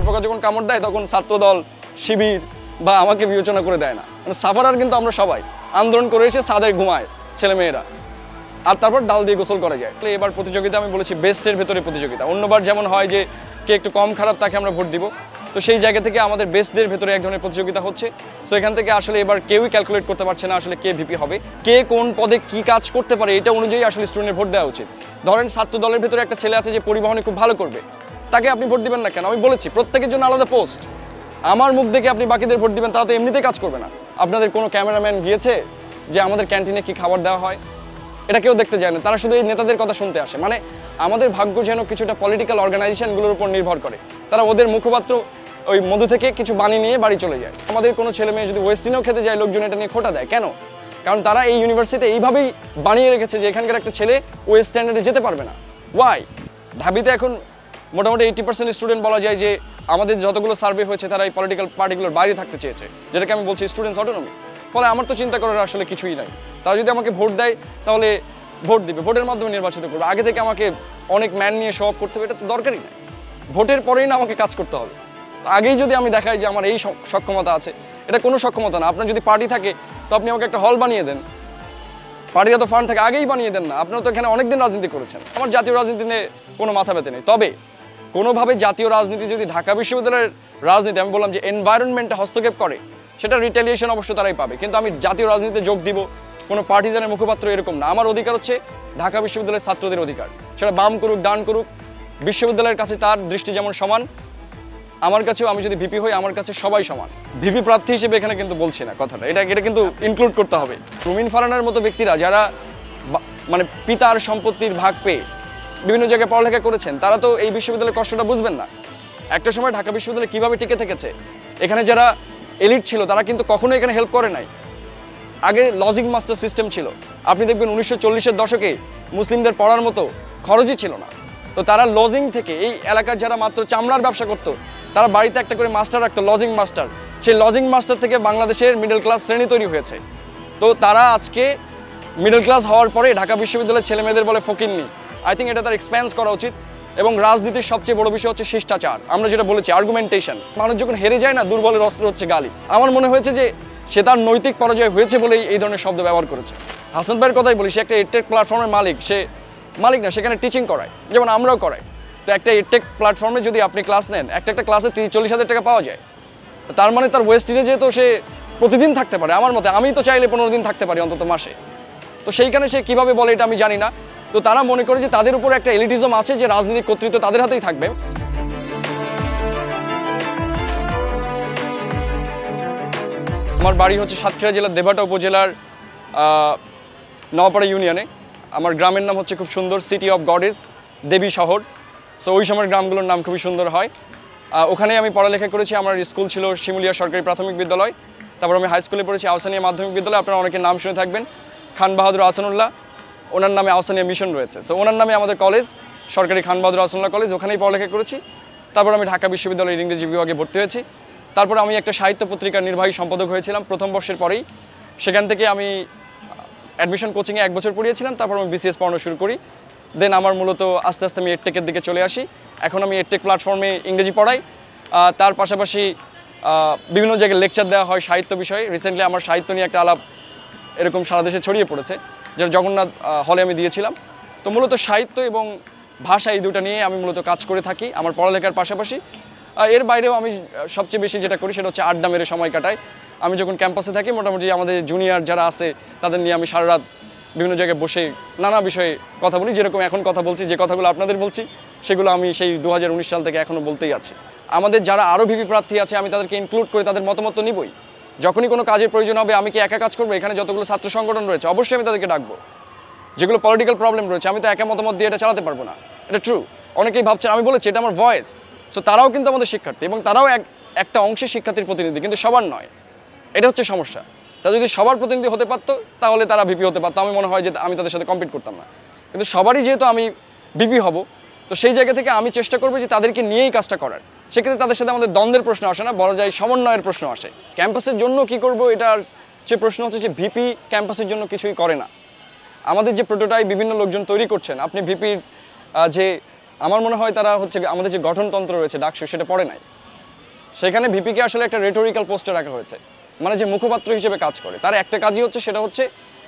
তারপর যখন কামড় দেয় তখন ছাত্রদল, শিবির বা আমাকে বিবেচনা করে দেয় না। মানে সাফারার কিন্তু আমরা সবাই আন্দোলন করে এসে সাদে ঘুমায় ছেলেমেয়েরা, আর তারপর ডাল দিয়ে গোসল করা যায়। এবার প্রতিযোগিতা আমি বলেছি বেস্টের ভেতরে প্রতিযোগিতা। অন্যবার যেমন হয় যে কে একটু কম খারাপ তাকে আমরা ভোট দিব, তো সেই জায়গা থেকে আমাদের বেস্টদের ভেতরে এক ধরনের প্রতিযোগিতা হচ্ছে। সো এখান থেকে আসলে এবার কেউই ক্যালকুলেট করতে পারছে না আসলে কে ভিপি হবে, কে কোন পদে কি কাজ করতে পারে, এটা অনুযায়ী আসলে স্টুডেন্টের ভোট দেওয়া উচিত। ধরেন ছাত্র দলের ভেতরে একটা ছেলে আছে যে পরিবহনে খুব ভালো করবে, তাকে আপনি ভোট দিবেন না কেন? আমি বলেছি প্রত্যেকের জন্য আলাদা পোস্ট। আমার মুখ দেখে আপনি বাকিদের ভোট দিবেন, তারা তো এমনিতেই কাজ করবে না। আপনাদের কোনো ক্যামেরাম্যান গিয়েছে যে আমাদের ক্যান্টিনে কি খাবার দেওয়া হয়? এটা কেউ দেখতে যায় না, তারা শুধু এই নেতাদের কথা শুনতে আসে। মানে আমাদের ভাগ্য যেন কিছুটা পলিটিক্যাল অর্গানাইজেশনগুলোর উপর নির্ভর করে, তারা ওদের মুখপাত্র ওই মধু থেকে কিছু বানিয়ে নিয়ে বাড়ি চলে যায়। আমাদের কোনো ছেলে মেয়ে যদি ওয়েস্টিনেও খেতে যায়, লোকজন এটা নিয়ে খোঁটা দেয় কেন? কারণ তারা এই ইউনিভার্সিটি এইভাবেই বানিয়ে রেখেছে যে এখানকার একটা ছেলে ওই স্ট্যান্ডার্ডে যেতে পারবে না। ওয়াই? ঢাবিতে এখন মোটামুটি 80% স্টুডেন্ট বলা যায় যে আমাদের যতগুলো সার্ভে হয়েছে তারা এই পলিটিক্যাল পার্টিগুলোর বাইরে থাকতে চেয়েছে, যেটাকে আমি বলছি স্টুডেন্টস অটোনমি। ফলে আমার তো চিন্তা করার আসলে কিছুই নাই। তারা যদি আমাকে ভোট দেয় তাহলে ভোট দিবে, ভোটের মাধ্যমে নির্বাচিত করবে। আগে থেকে আমাকে অনেক ম্যান নিয়ে শো অফ করতে হবে, এটা তো দরকারই নাই। ভোটের পরেই না আমাকে কাজ করতে হবে। আগেই যদি আমি দেখাই যে আমার এই সক্ষমতা আছে, এটা কোনো সক্ষমতা না। আপনার যদি পার্টি থাকে তো আপনি আমাকে একটা হল বানিয়ে দেন, পার্টির এত ফান্ড থাকে আগেই বানিয়ে দেন না। আপনারা তো এখানে অনেকদিন রাজনীতি করেছেন। আমার জাতীয় রাজনীতি নিয়ে কোনো মাথা ব্যথা নেই, তবে কোনোভাবে জাতীয় রাজনীতি যদি ঢাকা বিশ্ববিদ্যালয়ের রাজনীতি, আমি বললাম যে এনভায়রনমেন্টে হস্তক্ষেপ করে, সেটা রিটেলিয়েশন অবশ্য তারাই পাবে। কিন্তু আমি জাতীয় রাজনীতিতে যোগ দিব কোনো পার্টিজানের মুখপাত্র এরকম না। আমার অধিকার হচ্ছে ঢাকা বিশ্ববিদ্যালয়ের ছাত্রদের অধিকার, সেটা বাম করুক ডান করুক, বিশ্ববিদ্যালয়ের কাছে তার দৃষ্টি যেমন সমান, আমার কাছেও আমি যদি ভিপি হই আমার কাছে সবাই সমান। ভিপি প্রার্থী হিসেবে এখানে কিন্তু বলছি না কথাটা, এটা কিন্তু ইনক্লুড করতে হবে। রুমিন ফারহানার মতো ব্যক্তিরা যারা মানে পিতার সম্পত্তির ভাগ পেয়ে বিভিন্ন জায়গায় পড়ালেখা করেছেন, তারা তো এই বিশ্ববিদ্যালয়ের কষ্টটা বুঝবেন না। একটা সময় ঢাকা বিশ্ববিদ্যালয় কীভাবে টিকে থেকেছে, এখানে যারা এলিট ছিল তারা কিন্তু কখনো এখানে হেল্প করে নাই। আগে লজিং মাস্টার সিস্টেম ছিল, আপনি দেখবেন 1940-এর দশকে মুসলিমদের পড়ার মতো খরচই ছিল না। তো তারা লজিং থেকে, এই এলাকার যারা মাত্র চামড়ার ব্যবসা করতো, তারা বাড়িতে একটা করে মাস্টার রাখতো, লজিং মাস্টার। সেই লজিং মাস্টার থেকে বাংলাদেশের মিডল ক্লাস শ্রেণী তৈরি হয়েছে। তো তারা আজকে মিডল ক্লাস হওয়ার পরে ঢাকা বিশ্ববিদ্যালয়ের ছেলেমেয়েদের বলে ফকিন্নি। আই থিঙ্ক এটা তার এক্সপ্যান্স করা উচিত। এবং রাজনীতির সবচেয়ে বড় বিষয় হচ্ছে শিষ্টাচার। আমরা যেটা বলেছি আর্গুমেন্টেশন। মানুষ যখন হেরে যায় না, দুর্বলের অস্ত্র হচ্ছে গালি। আমার মনে হয়েছে যে সে তার নৈতিক পরাজয় হয়েছে বলেই এই ধরনের শব্দ ব্যবহার করেছে। হাসান ভাইয়ের কথাই বলি, সে একটা এডটেক প্ল্যাটফর্মের মালিক, সে মালিক না, সেখানে টিচিং করায়, যেমন আমরাও করাই। তো একটা এডটেক প্ল্যাটফর্মে যদি আপনি ক্লাস নেন, একটা ক্লাসে 30-40 হাজার টাকা পাওয়া যায়। তার মানে তার ওয়েস্টিনে যেহেতু সে প্রতিদিন থাকতে পারে, আমার মতে আমি তো চাইলে 15 দিন থাকতে পারি অন্তত মাসে। তো সেইখানে সে কীভাবে বলে এটা আমি জানি না। তো তারা মনে করে যে তাদের উপর একটা এলিটিজম আছে, যে রাজনৈতিক কর্তৃত্ব তাদের হাতেই থাকবে। আমার বাড়ি হচ্ছে সাতক্ষীরা জেলার দেবাটা উপজেলার নওয়াপাড়া ইউনিয়নে। আমার গ্রামের নাম হচ্ছে খুব সুন্দর, সিটি অফ গডেস, দেবী শহর। সো ওই সময়ের গ্রামগুলোর নাম খুবই সুন্দর হয়। ওখানেই আমি পড়ালেখা করেছি। আমার স্কুল ছিল শিমুলিয়া সরকারি প্রাথমিক বিদ্যালয়। তারপর আমি হাই স্কুলে পড়েছি আহসানিয়া মাধ্যমিক বিদ্যালয়। আপনারা অনেকের নাম শুনে থাকবেন, খান বাহাদুর আহসানুল্লাহ, ওনার নামে আহসানিয়া মিশন রয়েছে। সো ওনার নামে আমাদের কলেজ সরকারি খান বাহাদুর আহসানুল্লাহ কলেজ, ওখানেই পড়ালেখা করেছি। তারপর আমি ঢাকা বিশ্ববিদ্যালয়ের ইংরেজি বিভাগে ভর্তি হয়েছি। তারপর আমি একটা সাহিত্য পত্রিকার নির্বাহী সম্পাদক হয়েছিলাম প্রথম বর্ষের পরেই। সেখান থেকে আমি অ্যাডমিশন কোচিংয়ে 1 বছর পড়িয়েছিলাম। তারপর আমি বিসিএস পড়ানো শুরু করি। দেন আমার মূলত আস্তে আস্তে আমি এডটেকের দিকে চলে আসি। এখন আমি এডটেক প্ল্যাটফর্মে ইংরেজি পড়াই। তার পাশাপাশি বিভিন্ন জায়গায় লেকচার দেওয়া হয় সাহিত্য বিষয়ে। রিসেন্টলি আমার সাহিত্য নিয়ে একটা আলাপ এরকম সারা দেশে ছড়িয়ে পড়েছে, যেটা জগন্নাথ হলে আমি দিয়েছিলাম। তো মূলত সাহিত্য এবং ভাষা এই দুটো নিয়ে আমি মূলত কাজ করে থাকি আমার পড়ালেখার পাশাপাশি। এর বাইরেও আমি সবচেয়ে বেশি যেটা করি সেটা হচ্ছে আড্ডা মেরে সময় কাটাই। আমি যখন ক্যাম্পাসে থাকি মোটামুটি আমাদের জুনিয়র যারা আছে তাদের নিয়ে আমি সারা রাত বিভিন্ন জায়গায় বসে নানা বিষয়ে কথা বলি। যেরকম এখন কথা বলছি, যে কথাগুলো আপনাদের বলছি সেগুলো আমি সেই 2019 সাল থেকে এখনও বলতেই আছি। আমাদের যারা আরও ভিপি প্রার্থী আছে আমি তাদেরকে ইনক্লুড করে তাদের মতামত নিবই। যখনই কোনো কাজের প্রয়োজন হবে, আমি কি একা কাজ করবো? এখানে যতগুলো ছাত্র সংগঠন রয়েছে অবশ্যই আমি তাদেরকে ডাকবো। যেগুলো পলিটিক্যাল প্রবলেম রয়েছে আমি তো একা মতামত দিয়ে এটা চালাতে পারবো না, এটা ট্রু। অনেকেই ভাবছেন, আমি বলেছি এটা আমার ভয়েস। সো তারাও কিন্তু আমাদের শিক্ষার্থী এবং তারাও একটা অংশের শিক্ষার্থীর প্রতিনিধি, কিন্তু সবার নয়। এটা হচ্ছে সমস্যা। তা যদি সবার প্রতিনিধি হতে পারতো তাহলে তারা ভিপি হতে পারতো। আমি মনে হয় যে আমি তাদের সাথে কম্পিট করতাম না। কিন্তু সবারই যেহেতু আমি ভিপি হব, তো সেই জায়গা থেকে আমি চেষ্টা করবো যে তাদেরকে নিয়েই কাজটা করার। সেক্ষেত্রে তাদের সাথে আমাদের দ্বন্দ্বের প্রশ্ন আসে না, বলা যায় সমন্বয়ের প্রশ্ন আসে। ক্যাম্পাসের জন্য কি করব, এটার যে প্রশ্ন হচ্ছে যে ভিপি ক্যাম্পাসের জন্য কিছুই করে না। আমাদের যে প্রোটোটাইপ বিভিন্ন লোকজন তৈরি করছেন, আপনি ভিপির যে আমার মনে হয় তারা হচ্ছে আমাদের যে গঠনতন্ত্র রয়েছে ডাকসু, সেটা পড়ে নাই। সেখানে ভিপিকে আসলে একটা রেটোরিক্যাল পোস্টে রাখা হয়েছে, মানে যে মুখপাত্র হিসেবে কাজ করে। তার একটা কাজই হচ্ছে, সেটা হচ্ছে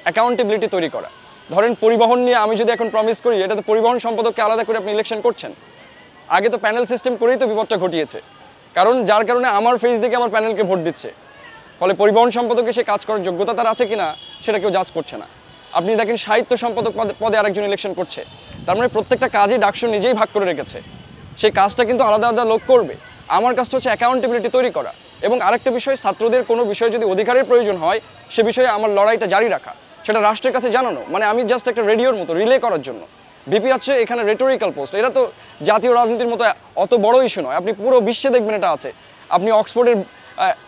অ্যাকাউন্টেবিলিটি তৈরি করা। ধরেন পরিবহন নিয়ে আমি যদি এখন প্রমিস করি, এটা তো পরিবহন সম্পাদককে আলাদা করে আপনি ইলেকশন করছেন। আগে তো প্যানেল সিস্টেম করেই তো বিপদটা ঘটিয়েছে, কারণ যার কারণে আমার ফেস দেখে আমার প্যানেলকে ভোট দিচ্ছে। ফলে পরিবহন সম্পাদকে সে কাজ করার যোগ্যতা তার আছে কিনা সেটা কেউ জাজ করছে না। আপনি দেখেন সাহিত্য সম্পাদক পদে আরেকজন ইলেকশন করছে, তার মানে প্রত্যেকটা কাজই ডাকসু নিজেই ভাগ করে রেখেছে। সেই কাজটা কিন্তু আলাদা আলাদা লোক করবে। আমার কাজটা হচ্ছে অ্যাকাউন্টেবিলিটি তৈরি করা, এবং আরেকটা বিষয়, ছাত্রদের কোনো বিষয়ে যদি অধিকারের প্রয়োজন হয় সে বিষয়ে আমার লড়াইটা জারি রাখা, সেটা রাষ্ট্রের কাছে জানানো। মানে আমি জাস্ট একটা রেডিওর মতো রিলে করার জন্য। ভিপি হচ্ছে এখানে রেটোরিক্যাল পোস্ট। এটা তো জাতীয় রাজনীতির মতো অত বড় ইস্যু নয়, আপনি পুরো বিশ্বে দেখবেন এটা আছে। আপনি অক্সফোর্ডের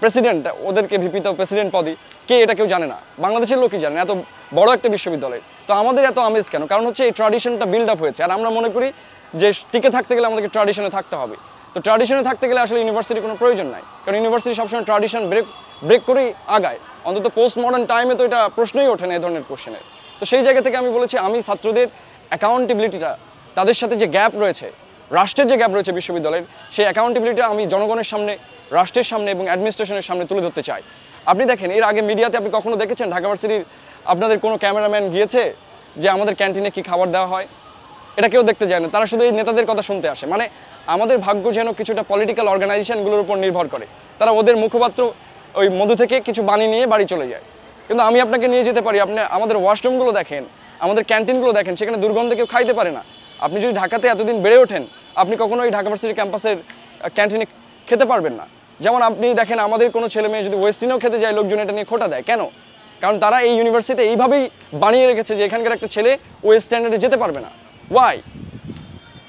প্রেসিডেন্ট, ওদেরকে ভিপি তো প্রেসিডেন্ট পদই, কে এটা কেউ জানে না, বাংলাদেশের লোকই জানে, এত বড় একটা বিশ্ববিদ্যালয়। তো আমাদের এত আমেজ কেন? কারণ হচ্ছে এই ট্র্যাডিশনটা বিল্ড আপ হয়েছে, আর আমরা মনে করি যে টিকে থাকতে গেলে আমাদেরকে ট্র্যাডিশনে থাকতে হবে। তো ট্র্যাডিশনে থাকতে গেলে আসলে ইউনিভার্সিটির কোনো প্রয়োজন নাই, কারণ ইউনিভার্সিটি সবসময় ট্র্যাডিশন ব্রেক করেই আগায়। অন্তত পোস্ট মডার্ন টাইমে তো এটা প্রশ্নই ওঠে না এই ধরনের কোশ্চেনের। তো সেই জায়গা থেকে আমি বলেছি, আমি ছাত্রদের অ্যাকাউন্টেবিলিটিটা, তাদের সাথে যে গ্যাপ রয়েছে, রাষ্ট্রের যে গ্যাপ রয়েছে বিশ্ববিদ্যালয়ের, সেই অ্যাকাউন্টেবিলিটিটা আমি জনগণের সামনে, রাষ্ট্রের সামনে এবং অ্যাডমিনিস্ট্রেশনের সামনে তুলে ধরতে চাই। আপনি দেখেন, এর আগে মিডিয়াতে আপনি কখনো দেখেছেন ঢাকা ভার্সিটির আপনাদের কোনো ক্যামেরাম্যান গিয়েছে যে আমাদের ক্যান্টিনে কী খাবার দেওয়া হয়? এটা কেউ দেখতে যায় না, তারা শুধু এই নেতাদের কথা শুনতে আসে। মানে আমাদের ভাগ্য যেন কিছুটা পলিটিক্যাল অর্গানাইজেশনগুলোর উপর নির্ভর করে, তারা ওদের মুখপাত্র ওই মধু থেকে কিছু বানিয়ে নিয়ে বাড়ি চলে যায়। কিন্তু আমি আপনাকে নিয়ে যেতে পারি, আপনি আমাদের ওয়াশরুমগুলো দেখেন, আমাদের ক্যান্টিনগুলো দেখেন, সেখানে দুর্গন্ধে কেউ খাইতে পারে না। আপনি যদি ঢাকাতে এতদিন বেড়ে ওঠেন, আপনি কখনো ওই ঢাকা ভার্সিটি ক্যাম্পাসের ক্যান্টিনে খেতে পারবেন না। যেমন আপনি দেখেন, আমাদের কোনো ছেলে মেয়ে যদি ওয়েস্টিনেও খেতে যায়, লোকজন এটা নিয়ে খোঁটা দেয় কেন? কারণ তারা এই ইউনিভার্সিটি এইভাবেই বানিয়ে রেখেছে যে এখানকার একটা ছেলে ওই স্ট্যান্ডার্ডে যেতে পারবে না। ওয়াই?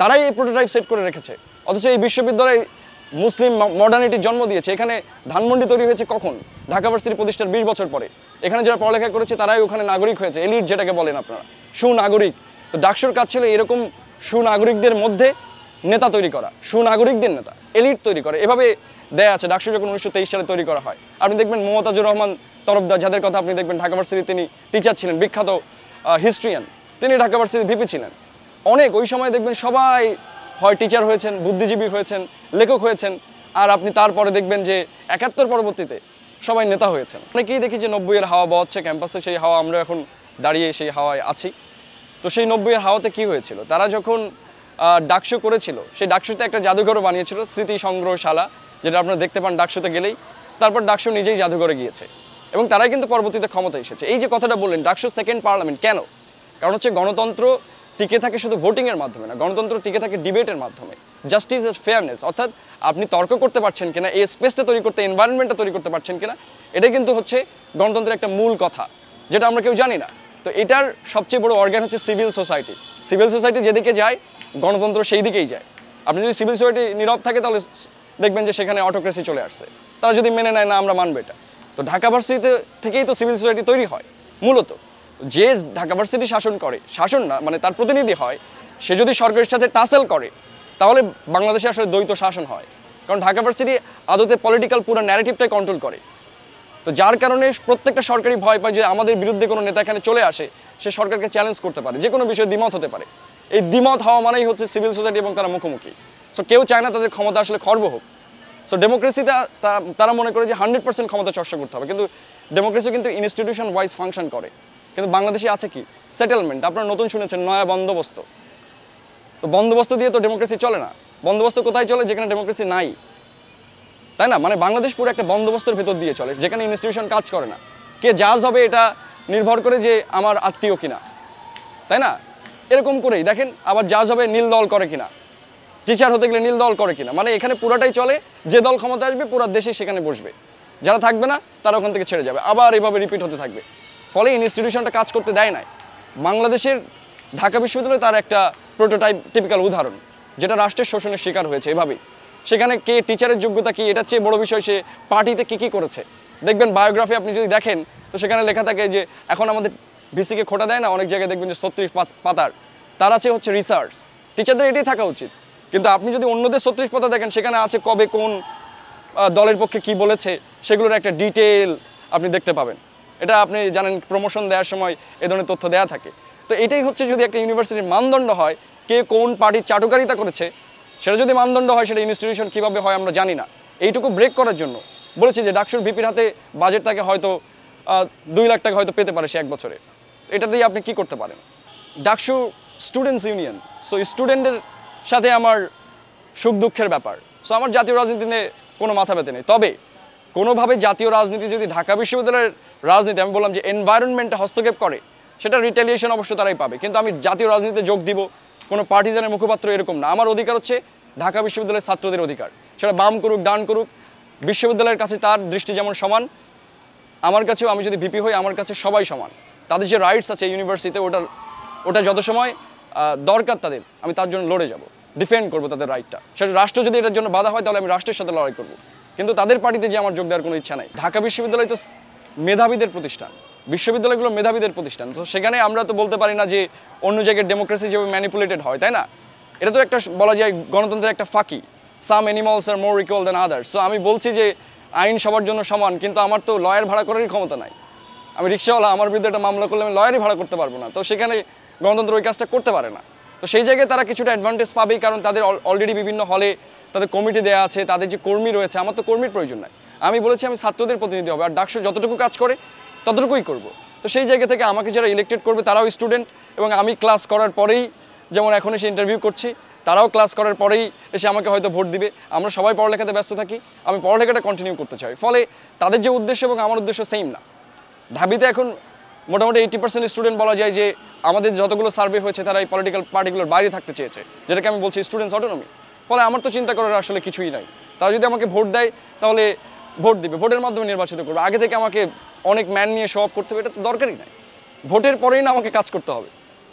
তারাই এই প্রোটোটাইপ সেট করে রেখেছে। অথচ এই বিশ্ববিদ্যালয় মুসলিম মডার্নিটির জন্ম দিয়েছে। এখানে ধানমন্ডি তৈরি হয়েছে কখন? ঢাকা ভার্সিটি প্রতিষ্ঠার 20 বছর পরে। এখানে যারা পড়ালেখা করেছে তারাই ওখানে নাগরিক হয়েছে, এলিট যেটাকে বলেন আপনারা, সুনাগরিক। তো ডাকসুর কাজ ছিল এরকম সুনাগরিকদের মধ্যে নেতা তৈরি করা, সুনাগরিকদের নেতা, এলিট তৈরি করে। এভাবে দেয়া আছে। ডাকসু যখন 1923 সালে তৈরি করা হয়, আপনি দেখবেন মমতাজুর রহমান তরফদার, যাদের কথা আপনি দেখবেন ঢাকা ভার্সিটি, তিনি টিচার ছিলেন, বিখ্যাত হিস্ট্রিয়ান, তিনি ঢাকা ভার্সিটি ভিপি ছিলেন। অনেক ওই সময় দেখবেন সবাই হয় টিচার হয়েছেন, বুদ্ধিজীবী হয়েছেন, লেখক হয়েছেন, আর আপনি তারপরে দেখবেন যে 71 পরবর্তীতে সবাই নেতা হয়েছেন। অনেকেই দেখি যে 90-এর হাওয়া বওয়াচ্ছে ক্যাম্পাসে, সেই হাওয়া আমরা এখন দাঁড়িয়ে সেই হাওয়ায় আছি। তো সেই 90-এর হাওয়াতে কী হয়েছিল? তারা যখন ডাকসু করেছিল, সেই ডাকসুতে একটা জাদুঘরও বানিয়েছিল, স্মৃতি সংগ্রহশালা, যেটা আপনারা দেখতে পান ডাকসুতে গেলেই। তারপর ডাকসু নিজেই জাদুঘরে গিয়েছে, এবং তারাই কিন্তু পরবর্তীতে ক্ষমতা এসেছে। এই যে কথাটা বললেন, ডাকসু সেকেন্ড পার্লামেন্ট কেন? কারণ হচ্ছে গণতন্ত্র টিকে থাকে শুধু ভোটিংয়ের মাধ্যমে না, গণতন্ত্র টিকে থাকে ডিবেটের মাধ্যমে। জাস্টিস এর ফেয়ারনেস, অর্থাৎ আপনি তর্ক করতে পারছেন কিনা, এই স্পেসটা তৈরি করতে, এনভায়রনমেন্টটা তৈরি করতে পারছেন কিনা, এটাই কিন্তু হচ্ছে গণতন্ত্রের একটা মূল কথা, যেটা আমরা কেউ জানি না। তো এটার সবচেয়ে বড় অর্গান হচ্ছে সিভিল সোসাইটি। সিভিল সোসাইটি যেদিকে যায়, গণতন্ত্র সেই দিকেই যায়। আপনি যদি সিভিল সোসাইটি নীরব থাকে, তাহলে দেখবেন যে সেখানে অটোক্রেসি চলে আসছে। তারা যদি মেনে নেয় না আমরা মানবো এটা। তো ঢাকা ভার্সিটিতে থেকেই তো সিভিল সোসাইটি তৈরি হয় মূলত। যে ঢাকা ভার্সিটি শাসন করে, শাসন না মানে তার প্রতিনিধি হয়, সে যদি সরকারের সাথে টাসেল করে, তাহলে বাংলাদেশে আসলে দ্বৈত শাসন হয়। কারণ ঢাকা ভার্সিটি আদতে পলিটিক্যাল পুরো ন্যারেটিভটাই কন্ট্রোল করে। তো যার কারণে প্রত্যেকটা সরকারি ভয় পায় যে আমাদের বিরুদ্ধে কোনো নেতা এখানে চলে আসে, সে সরকারকে চ্যালেঞ্জ করতে পারে, যে কোনো বিষয়ে দ্বিমত হতে পারে। এই দ্বিমত হওয়া মানেই হচ্ছে সিভিল সোসাইটি এবং তারা মুখোমুখি। সো কেউ চায় না তাদের ক্ষমতা আসলে খর্ব হোক। সো ডেমোক্রেসিতে তারা মনে করে যে 100% ক্ষমতা চর্চা করতে হবে, কিন্তু ডেমোক্রেসি কিন্তু ইনস্টিটিউশন ওয়াইজ ফাংশন করে। কিন্তু বাংলাদেশে আছে কি? সেটেলমেন্ট। আপনারা নতুন শুনেছেন নয়া বন্দোবস্ত। তো বন্দোবস্ত দিয়ে তো ডেমোক্রেসি চলে না। বন্দোবস্ত কোথায় চলে? যেখানে ডেমোক্রেসি নাই, তাই না? মানে বাংলাদেশ পুরো একটা বন্দোবস্তের ভেতর দিয়ে চলে, যেখানে ইনস্টিটিউশন কাজ করে না। কে জাজ হবে এটা নির্ভর করে যে আমার আত্মীয় কিনা, তাই না? এরকম করেই দেখেন, আবার জাজ হবে নীল দল করে কিনা, টিচার হতে গেলে নীল দল করে কিনা। মানে এখানে পুরাটাই চলে, যে দল ক্ষমতা আসবে পুরো দেশে সেখানে বসবে, যারা থাকবে না তারা ওখান থেকে ছেড়ে যাবে, আবার এইভাবে রিপিট হতে থাকবে। ফলে ইনস্টিটিউশনটা কাজ করতে দেয় নাই। বাংলাদেশের ঢাকা বিশ্ববিদ্যালয় তার একটা প্রোটোটাইপ টিপিক্যাল উদাহরণ, যেটা রাষ্ট্রের শোষণের শিকার হয়েছে এভাবেই। সেখানে কে টিচারের যোগ্যতা কি, এটার চেয়ে বড় বিষয় সে পার্টিতে কী করেছে। দেখবেন বায়োগ্রাফি আপনি যদি দেখেন, তো সেখানে লেখা থাকে যে এখন আমাদের ভিসিকে খোটা দেয় না, অনেক জায়গায় দেখবেন যে 36 পাতার, তার আছে হচ্ছে রিসার্চ। টিচারদের এটাই থাকা উচিত। কিন্তু আপনি যদি অন্যদের 36 পাতা দেখেন, সেখানে আছে কবে কোন দলের পক্ষে কি বলেছে, সেগুলোর একটা ডিটেল আপনি দেখতে পাবেন। এটা আপনি জানেন, প্রমোশন দেওয়ার সময় এ ধরনের তথ্য দেওয়া থাকে। তো এটাই হচ্ছে যদি একটা ইউনিভার্সিটির মানদণ্ড হয়, কে কোন পার্টির চাটুকারিতা করেছে, সেটা যদি মানদণ্ড হয়, সেটা ইনস্টিটিউশন কীভাবে হয় আমরা জানি না। এইটুকু ব্রেক করার জন্য বলেছি যে ডাকসুর ভিপির হাতে বাজেট থাকে হয়তো 2 লাখ টাকা হয়তো পেতে পারে সে এক বছরে। এটা দিয়ে আপনি কি করতে পারেন? ডাকসু স্টুডেন্টস ইউনিয়ন, সো স্টুডেন্টদের সাথে আমার সুখ দুঃখের ব্যাপার। সো আমার জাতীয় রাজনীতিতে কোনো মাথা ব্যথা নেই। তবে কোনোভাবে জাতীয় রাজনীতি যদি ঢাকা বিশ্ববিদ্যালয়ের রাজনীতি, আমি বললাম যে এনভায়রনমেন্টে হস্তক্ষেপ করে, সেটা রিটেলিয়েশন অবশ্য তারাই পাবে। কিন্তু আমি জাতীয় রাজনীতিতে যোগ দিব কোনো পার্টিজানের মুখপাত্র এরকম না। আমার অধিকার হচ্ছে ঢাকা বিশ্ববিদ্যালয়ের ছাত্রদের অধিকার, সেটা বাম করুক ডান করুক, বিশ্ববিদ্যালয়ের কাছে তার দৃষ্টি যেমন সমান, আমার কাছেও আমি যদি ভিপি হই আমার কাছে সবাই সমান। তাদের যে রাইটস আছে ইউনিভার্সিটিতে, ওটা যত সময় দরকার তাদের, আমি তার জন্য লড়ে যাব, ডিফেন্ড করবো তাদের রাইটটা। সেটা রাষ্ট্র যদি এটার জন্য বাধা হয় তাহলে আমি রাষ্ট্রের সাথে লড়াই করব। কিন্তু তাদের পার্টিতে যে আমার যোগ দেওয়ার কোনো ইচ্ছা নাই। ঢাকা বিশ্ববিদ্যালয় তো মেধাবীদের প্রতিষ্ঠান, বিশ্ববিদ্যালয়গুলো মেধাবীদের প্রতিষ্ঠান। তো সেখানে আমরা তো বলতে পারি না যে অন্য জায়গায় ডেমোক্রেসি যেভাবে ম্যানিপুলেটেড হয়, তাই না? এটা তো একটা বলা যায় গণতন্ত্রের একটা ফাঁকি। Some animals are more equal than others. So আমি বলছি যে আইন সবার জন্য সমান, কিন্তু আমার তো লয়ার ভাড়া করারই ক্ষমতা নাই। আমি রিক্সাওয়ালা, আমার বিরুদ্ধে একটা মামলা করলে আমি লয়ারই ভাড়া করতে পারবো না। তো সেখানে গণতন্ত্র ওই কাজটা করতে পারে না। তো সেই জায়গায় তারা কিছুটা অ্যাডভান্টেজ পাবেই, কারণ তাদের অলরেডি বিভিন্ন হলে তাদের কমিটি দেওয়া আছে, তাদের যে কর্মী রয়েছে। আমার তো কর্মীর প্রয়োজন নাই। আমি বলেছি আমি ছাত্রদের প্রতিনিধি হবে, আর ডাকসু যতটুকু কাজ করে ততটুকুই করব। তো সেই জায়গা থেকে আমাকে যারা ইলেক্টেড করবে তারাও স্টুডেন্ট, এবং আমি ক্লাস করার পরেই, যেমন এখন এসে ইন্টারভিউ করছি, তারাও ক্লাস করার পরেই এসে আমাকে হয়তো ভোট দিবে। আমরা সবাই পড়ালেখাতে ব্যস্ত থাকি, আমি পড়ালেখাটা কন্টিনিউ করতে চাই। ফলে তাদের যে উদ্দেশ্য এবং আমার উদ্দেশ্য সেম না। ঢাবিতে এখন মোটামুটি 80% স্টুডেন্ট বলা যায় যে আমাদের যতগুলো সার্ভে হয়েছে তারা এই পলিটিক্যাল পার্টিগুলোর বাইরে থাকতে চেয়েছে, যেটাকে আমি বলছি স্টুডেন্টস অটোনমি। ফলে আমার তো চিন্তা করার আসলে কিছুই নাই। তারা যদি আমাকে ভোট দেয় তাহলে ভোট দিবে, ভোটের মাধ্যমে নির্বাচিত করবে। আগে থেকে আমাকে অনেক ম্যান নিয়ে শো অফ করতে হবে, এটা তো দরকারই নাই। ভোটের পরেই না আমাকে কাজ করতে হবে।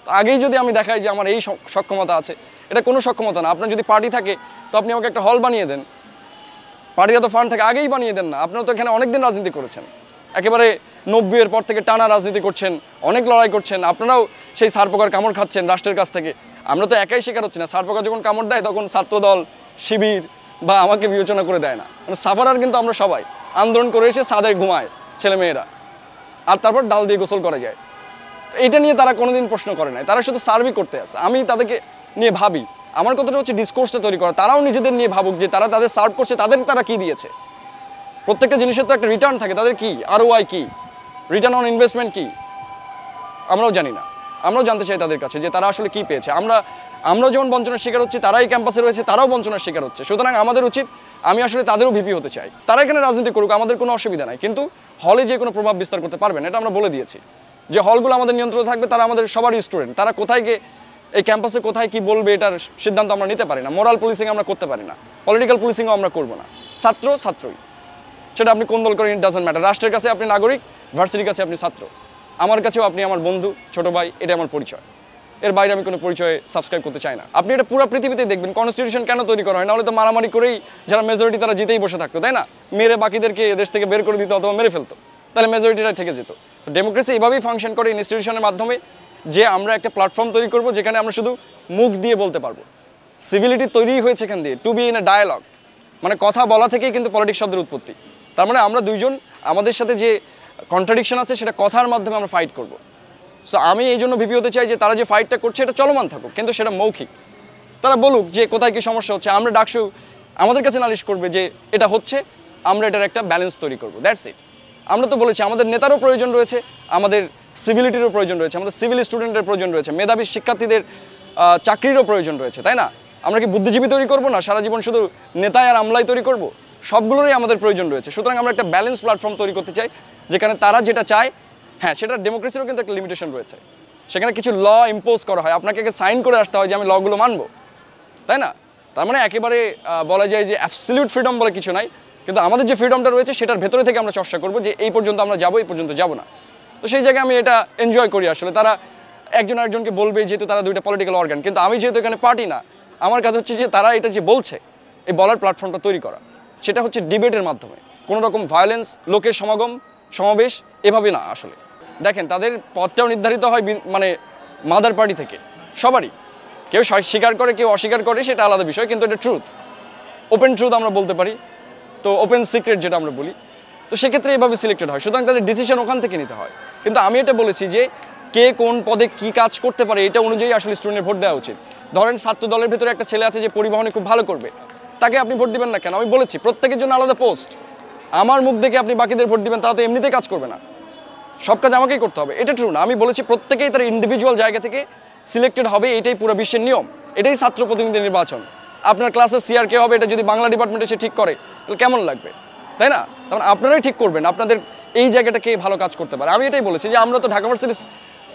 তো আগেই যদি আমি দেখাই যে আমার এই সক্ষমতা আছে, এটা কোনো সক্ষমতা না। আপনার যদি পার্টি থাকে তো আপনি আমাকে একটা হল বানিয়ে দেন, পার্টির এত ফান্ড থাকে আগেই বানিয়ে দেন না। আপনারা তো এখানে অনেকদিন রাজনীতি করেছেন, একেবারে 90-এর পর থেকে টানা রাজনীতি করছেন, অনেক লড়াই করছেন। আপনারাও সেই সারপোকার কামড় খাচ্ছেন রাষ্ট্রের কাছ থেকে। আমরা তো একাই শিকার হচ্ছি না। সারপোকা যখন কামড় দেয় তখন ছাত্রদল, শিবির বা আমাকে বিবেচনা করে দেয় না। মানে সাফারার কিন্তু আমরা সবাই আন্দোলন করে এসে ছাদে ঘুমায় ছেলেমেয়েরা, আর তারপর ডাল দিয়ে গোসল করা যায়। এটা নিয়ে তারা কোনোদিন প্রশ্ন করে নাই, তারা শুধু সার্ভে করতে আসে। আমি তাদেরকে নিয়ে ভাবি, আমার কথাটা হচ্ছে ডিসকোর্সটা তৈরি করা। তারাও নিজেদের নিয়ে ভাবুক যে তারা তাদের সার্ভ করছে, তারা কি দিয়েছে। প্রত্যেকটা জিনিসের তো একটা রিটার্ন থাকে, তাদের কি ROI কি, রিটার্ন অন ইনভেস্টমেন্ট কি, আমরাও জানি না। আমরাও জানতে চাই তাদের কাছে যে তারা আসলে কি পেয়েছে। আমরাও যেমন বঞ্চনার শিকার হচ্ছি, তারাই ক্যাম্পাসে রয়েছে, তারাও বঞ্চনার শিকার হচ্ছে। সুতরাং আমাদের উচিত, আমি আসলে তাদেরও ভিপি হতে চাই। তারা এখানে রাজনীতি করুক, আমাদের কোনো অসুবিধা নাই, কিন্তু হলে যে কোনো প্রভাব বিস্তার করতে পারবেন এটা আমরা বলে দিয়েছি। যে হলগুলো আমাদের নিয়ন্ত্রণে থাকবে, তারা আমাদের সবারই স্টুডেন্ট। তারা কোথায় গিয়ে এই ক্যাম্পাসে কোথায় কি বলবে এটার সিদ্ধান্ত আমরা নিতে পারি না। মোরাল পুলিশিং আমরা করতে পারি না, পলিটিক্যাল পুলিশিংও আমরা করবো না। ছাত্রই, সেটা আপনি কোন দল করেন, ইট ডাজন্ট ম্যাটার। রাষ্ট্রের কাছে আপনি নাগরিক, ভার্সিটির কাছে আপনি ছাত্র, আমার কাছেও আপনি আমার বন্ধু, ছোট ভাই, এটা আমার পরিচয়। এর বাইরে আমি কোনো পরিচয়ে সাবস্ক্রাইব করতে চাই না। আপনি এটা পুরো পৃথিবীতেই দেখবেন, কনস্টিটিউশন কেন তৈরি করা হয়, নাহলে তো মারামারি করেই যারা মেজরিটি তারা জিতেই বসে থাকতো, তাই না? মেরে বাকিদেরকে দেশ থেকে বের করে দিত অথবা মেরে ফেলতো, তাহলে মেজরিটিটা থেকে যেত। ডেমোক্রেসি এভাবেই ফাংশন করে ইনস্টিটিউশনের মাধ্যমে, যে আমরা একটা প্ল্যাটফর্ম তৈরি করব যেখানে আমরা শুধু মুখ দিয়ে বলতে পারবো। সিভিলিটি তৈরি হয়েছে এখান দিয়ে, to be in a dialogue, মানে কথা বলা থেকেই কিন্তু পলিটিক্স শব্দের উৎপত্তি। তার মানে আমরা দুইজন, আমাদের সাথে যে কন্ট্রাডিকশন আছে সেটা কথার মাধ্যমে আমরা ফাইট করব। সো আমি এই জন্য ভিপি হতে চাই যে তারা যে ফাইটটা করছে এটা চলমান থাকুক, কিন্তু সেটা মৌখিক। তারা বলুক যে কোথায় কী সমস্যা হচ্ছে, আমরা ডাকসু আমাদের কাছে নালিশ করবে যে এটা হচ্ছে, আমরা এটার একটা ব্যালেন্স তৈরি করবো, দ্যাটস ইট। আমরা তো বলেছি আমাদের নেতারও প্রয়োজন রয়েছে, আমাদের সিভিলিটিরও প্রয়োজন রয়েছে, আমাদের সিভিল স্টুডেন্টের প্রয়োজন রয়েছে, মেধাবী শিক্ষার্থীদের চাকরিরও প্রয়োজন রয়েছে, তাই না? আমরা কি বুদ্ধিজীবী তৈরি করবো না, সারা জীবন শুধু নেতায় আর আমলাই তৈরি করব? সবগুলোরই আমাদের প্রয়োজন রয়েছে। সুতরাং আমরা একটা ব্যালেন্স প্ল্যাটফর্ম তৈরি করতে চাই যেখানে তারা যেটা চায়, হ্যাঁ সেটা ডেমোক্রেসিরও কিন্তু একটা লিমিটেশন রয়েছে। সেখানে কিছু ল ইম্পোজ করা হয়, আপনাকে সাইন করে আসতে হয় যে আমি লগুলো মানবো, তাই না? তার মানে একেবারে বলা যায় যে অ্যাবসলিউট ফ্রিডম বলে কিছু নাই, কিন্তু আমাদের যে ফ্রিডমটা রয়েছে সেটার ভেতরে থেকে আমরা চর্চা করবো যে এই পর্যন্ত আমরা যাবো, এই পর্যন্ত যাবো না। তো সেই জায়গায় আমি এটা এনজয় করি আসলে। তারা একজন আরেকজনকে বলবে, যেহেতু তারা দুইটা পলিটিক্যাল অর্গান, কিন্তু আমি যেহেতু এখানে পার্টি না, আমার কাজ হচ্ছে যে তারা এটা যে বলছে এই বলার প্ল্যাটফর্মটা তৈরি করা, সেটা হচ্ছে ডিবেটের মাধ্যমে, কোনো রকম ভায়োলেন্স, লোকের সমাগম, সমাবেশ এভাবে না। আসলে দেখেন তাদের পথটাও নির্ধারিত হয় মানে মাদার পার্টি থেকে, সবারই। কেউ স্বীকার করে, কেউ অস্বীকার করে, সেটা আলাদা বিষয়, কিন্তু এটা ট্রুথ, ওপেন ট্রুথ আমরা বলতে পারি, তো ওপেন সিক্রেট যেটা আমরা বলি। তো সেক্ষেত্রে এভাবে সিলেক্টেড হয়, সুতরাং তাদের ডিসিশন ওখান থেকে নিতে হয়। কিন্তু আমি এটা বলেছি যে কে কোন পদে কি কাজ করতে পারে এটা অনুযায়ী আসলে স্টুডেন্টের ভোট দেওয়া উচিত। ধরেন ছাত্র দলের ভেতরে একটা ছেলে আছে যে পরিবহনে খুব ভালো করবে, তাকে আপনি ভোট দিবেন না কেন? আমি বলেছি প্রত্যেকের জন্য আলাদা পোস্ট। আমার মুখ দেখে আপনি বাকিদের ভোট দিবেন, তারা তো এমনিতেই কাজ করবে না, সব কাজ আমাকেই করতে হবে, এটা ট্রু না। আমি বলেছি প্রত্যেকেই তার ইন্ডিভিজুয়াল জায়গা থেকে সিলেক্টেড হবে, এটাই পুরো বিশ্বের নিয়ম, এটাই ছাত্র প্রতিনিধি নির্বাচন। আপনার ক্লাসে সিআর কে হবে এটা যদি বাংলা ডিপার্টমেন্টে সে ঠিক করে তাহলে কেমন লাগবে, তাই না? তখন আপনারাই ঠিক করবেন আপনাদের এই জায়গাটা কে ভালো কাজ করতে পারে। আমি এটাই বলেছি যে আমরা তো ঢাকা ভার্সিটির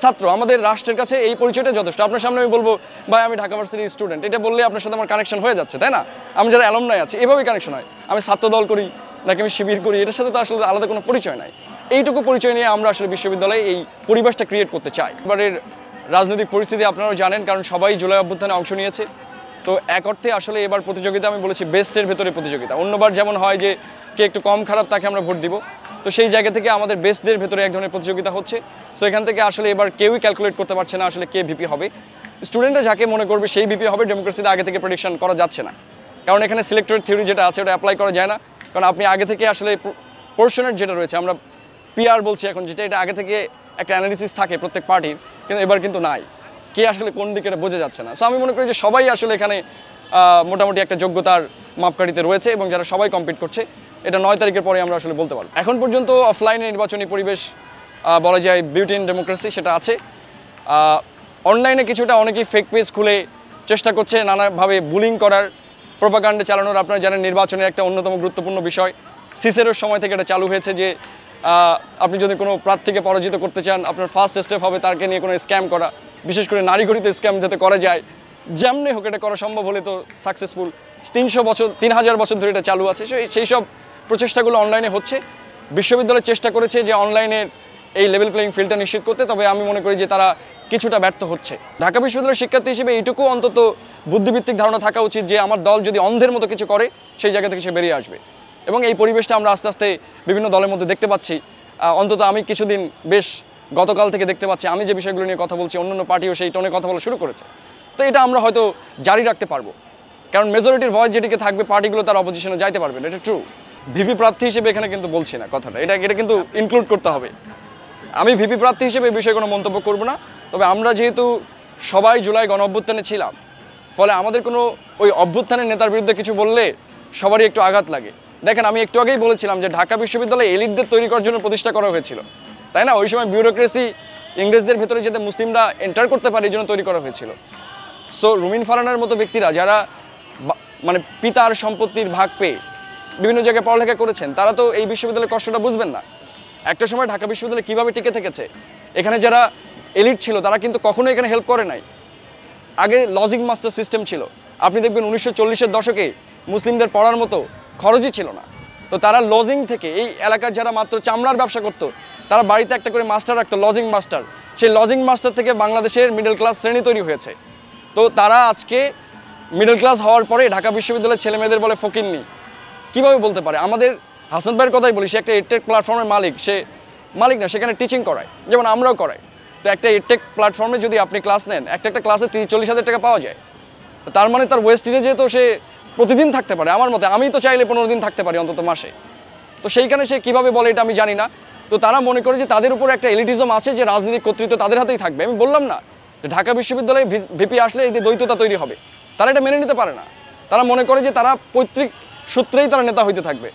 ছাত্র, আমাদের রাষ্ট্রের কাছে এই পরিচয়টা যথেষ্ট। আপনার সামনে আমি বলবো ভাই আমি ঢাকা ভার্সিটির স্টুডেন্ট, এটা বললে আপনার সাথে আমার কানেকশন হয়ে যাচ্ছে, তাই না? আমি যারা অ্যালুমনাই আছি এভাবেই কানেকশন হয়। আমি ছাত্র দল করি নাকি আমি শিবির করি, এটার সাথে তো আসলে আলাদা কোনো পরিচয় নাই। এইটুকু পরিচয় নিয়ে আমরা আসলে বিশ্ববিদ্যালয়ে এই পরিবেশটা ক্রিয়েট করতে চাই। এবারের রাজনৈতিক পরিস্থিতি আপনারাও জানেন, কারণ সবাই জুলাই অভ্যুত্থানে অংশ নিয়েছে। তো এক অর্থে আসলে এবার প্রতিযোগিতা আমি বলেছি বেস্টের ভেতরে প্রতিযোগিতা। অন্যবার যেমন হয় যে কে একটু কম খারাপ তাকে আমরা ভোট দিব, তো সেই জায়গা থেকে আমাদের বেস্টদের ভেতরে এক ধরনের প্রতিযোগিতা হচ্ছে। সো এখান থেকে আসলে এবার কেউই ক্যালকুলেট করতে পারছে না আসলে কে ভিপি হবে। স্টুডেন্টরা যাকে মনে করবে সেই ভিপি হবে, ডেমোক্রেসিতে আগে থেকে প্রেডিকশন করা যাচ্ছে না, কারণ এখানে সিলেক্টরের থিওরি যেটা আছে ওটা অ্যাপ্লাই করা যায় না। কারণ আপনি আগে থেকে আসলে পোর্শনের যেটা রয়েছে, আমরা পিআর বলছি এখন, যেটা এটা আগে থেকে একটা অ্যানালিসিস থাকে প্রত্যেক পার্টির, কিন্তু এবার কিন্তু নাই, কে আসলে কোন দিকে এটা বোঝা যাচ্ছে না। সো আমি মনে করি যে সবাই আসলে এখানে মোটামুটি একটা যোগ্যতার মাপকাঠিতে রয়েছে এবং যারা সবাই কম্পিট করছে, এটা 9 তারিখের পরে আমরা আসলে বলতে পারবো। এখন পর্যন্ত অফলাইনে নির্বাচনী পরিবেশ বলা যায় বিউটি ইন ডেমোক্রেসি, সেটা আছে। অনলাইনে কিছুটা অনেকেই ফেক পেজ খুলে চেষ্টা করছে নানাভাবে বুলিং করার, প্রোপাগান্ডা চালানোর। আপনারা জানেন নির্বাচনের একটা অন্যতম গুরুত্বপূর্ণ বিষয় সিসেরোর সময় থেকে এটা চালু হয়েছে যে আপনি যদি কোনো প্রার্থীকে পরাজিত করতে চান, আপনার ফার্স্ট স্টেপ হবে তাকে নিয়ে কোনো স্ক্যাম করা, বিশেষ করে নারী ঘটিত স্ক্যাম যাতে করা যায়, যেমনি হোক এটা করা সম্ভব হলে তো সাকসেসফুল। 3000 বছর ধরে এটা চালু আছে। সেই সব প্রচেষ্টাগুলো অনলাইনে হচ্ছে। বিশ্ববিদ্যালয় চেষ্টা করেছে যে অনলাইনের এই লেভেল প্লেইং ফিল্ডটা নিশ্চিত করতে, তবে আমি মনে করি যে তারা কিছুটা ব্যর্থ হচ্ছে। ঢাকা বিশ্ববিদ্যালয়ের শিক্ষার্থী হিসেবে এইটুকু অন্তত বুদ্ধিভিত্তিক ধারণা থাকা উচিত যে আমার দল যদি অন্ধের মতো কিছু করে সেই জায়গা থেকে সে বেরিয়ে আসবে। এবং এই পরিবেশটা আমরা আস্তে আস্তে বিভিন্ন দলের মধ্যে দেখতে পাচ্ছি। অন্তত আমি কিছুদিন বেশ গতকাল থেকে দেখতে পাচ্ছি, আমি যে বিষয়গুলো নিয়ে কথা বলছি অন্যান্য পার্টিও সেই টোনে কথা বলা শুরু করেছে। তো এটা আমরা হয়তো জারি রাখতে পারবো, কারণ মেজরিটির ভয়েস যেটিকে থাকবে পার্টিগুলো তার অপোজিশনে যাইতে পারবে না, এটা ট্রু। ভিপি প্রার্থী হিসেবে এখানে কিন্তু বলছি না কথাটা, এটা কিন্তু ইনক্লুড করতে হবে। আমি ভিপি প্রার্থী হিসেবে এই বিষয়ে কোনো মন্তব্য করব না। তবে আমরা যেহেতু সবাই জুলাই গণ অভ্যুত্থানে ছিলাম, ফলে আমাদের কোনো ওই অভ্যুত্থানের নেতার বিরুদ্ধে কিছু বললে সবারই একটু আঘাত লাগে। দেখেন আমি একটু আগেই বলেছিলাম যে ঢাকা বিশ্ববিদ্যালয়ে এলিটদের তৈরি করার জন্য প্রতিষ্ঠা করা হয়েছিল, তাই না? ওই সময় বিউরোক্রেসি ইংরেজদের ভেতরে যাতে মুসলিমরা এন্টার করতে পারে এই জন্য তৈরি করা হয়েছিল। সো রুমিন ফারহানার মতো ব্যক্তিরা যারা মানে পিতার সম্পত্তির ভাগ পেয়ে বিভিন্ন জায়গায় পড়ালেখা করেছেন, তারা তো এই বিশ্ববিদ্যালয়ের কষ্টটা বুঝবেন না। একটা সময় ঢাকা বিশ্ববিদ্যালয় কীভাবে টিকে থেকেছে, এখানে যারা এলিট ছিল তারা কিন্তু কখনো এখানে হেল্প করে নাই। আগে লজিং মাস্টার সিস্টেম ছিল, আপনি দেখবেন 1940-এর দশকে মুসলিমদের পড়ার মতো খরচই ছিল না। তো তারা লজিং থেকে, এই এলাকার যারা মাত্র চামড়ার ব্যবসা করতো তারা বাড়িতে একটা করে মাস্টার রাখতো, লজিং মাস্টার। সেই লজিং মাস্টার থেকে বাংলাদেশের মিডল ক্লাস শ্রেণী তৈরি হয়েছে। তো তারা আজকে মিডল ক্লাস হওয়ার পরে ঢাকা বিশ্ববিদ্যালয়ের ছেলে মেয়েদের বলে ফকিন্নি, কীভাবে বলতে পারে? আমাদের হাসান ভাইয়ের কথাই বলি, সে একটা এডটেক প্ল্যাটফর্মের মালিক, সে মালিক না, সেখানে টিচিং করায়, যেমন আমরাও করাই। তো একটা এডটেক প্ল্যাটফর্মে যদি আপনি ক্লাস নেন, একটা ক্লাসে 30-40 হাজার টাকা পাওয়া যায়। তার মানে তার ওয়েস্ট ইন্ডিজে তো সে প্রতিদিন থাকতে পারে। আমার মতে আমি তো চাইলে 15 দিন থাকতে পারি অন্তত মাসে। তো সেইখানে সে কীভাবে বলে এটা আমি জানি না। তো তারা মনে করে যে তাদের উপর একটা এলিটিজম আছে, যে রাজনৈতিক কর্তৃত্ব তাদের হাতেই থাকবে। আমি বললাম না যে ঢাকা বিশ্ববিদ্যালয়ে ভিপি আসলে এই যে দ্বৈততা তৈরি হবে, তারা এটা মেনে নিতে পারে না। তারা মনে করে যে তারা পৈতৃক সূত্রেই তারা নেতা হইতে থাকবে।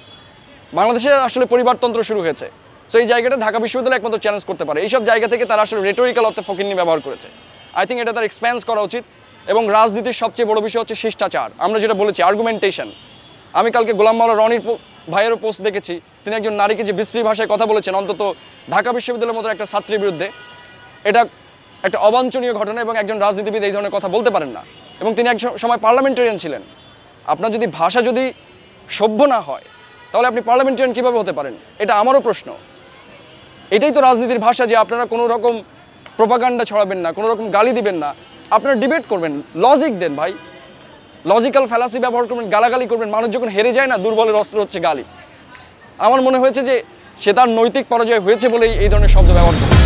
বাংলাদেশে আসলে পরিবারতন্ত্র শুরু হয়েছে। সো এই জায়গাটা ঢাকা বিশ্ববিদ্যালয় একমাত্র চ্যালেঞ্জ করতে পারে। এইসব জায়গা থেকে তারা আসলে রেটোরিক্যাল অর্থে ফকিন্নি ব্যবহার করেছে। আই থিঙ্ক এটা তার এক্সপ্যান্স করা উচিত। এবং রাজনীতির সবচেয়ে বড় বিষয় হচ্ছে শিষ্টাচার, আমরা যেটা বলেছি আর্গুমেন্টেশন। আমি কালকে গোলাম মাওলা রনির ভাইয়েরও পোস্ট দেখেছি, তিনি একজন নারীকে যে বিশ্রী ভাষায় কথা বলেছেন অন্তত ঢাকা বিশ্ববিদ্যালয়ের মতো একটা ছাত্রীর বিরুদ্ধে, এটা একটা অবাঞ্ছনীয় ঘটনা এবং একজন রাজনীতিবিদ এই ধরনের কথা বলতে পারেন না। এবং তিনি এক সময় পার্লামেন্টারিয়ান ছিলেন। আপনার যদি ভাষা যদি সভ্য না হয় তাহলে আপনি পার্লামেন্টারিয়ান কীভাবে হতে পারেন? এটা আমারও প্রশ্ন। এটাই তো রাজনীতির ভাষা, যে আপনারা কোনো রকম প্রোপাগান্ডা ছড়াবেন না, কোনো রকম গালি দিবেন না, আপনারা ডিবেট করবেন, লজিক দেন ভাই, লজিক্যাল ফ্যালাসি ব্যবহার করবেন, গালাগালি করবেন। মানুষ যখন হেরে যায় না, দুর্বলের অস্ত্র হচ্ছে গালি। আমার মনে হয়েছে যে সে তার নৈতিক পরাজয় হয়েছে বলেই এই ধরনের শব্দ ব্যবহার করে।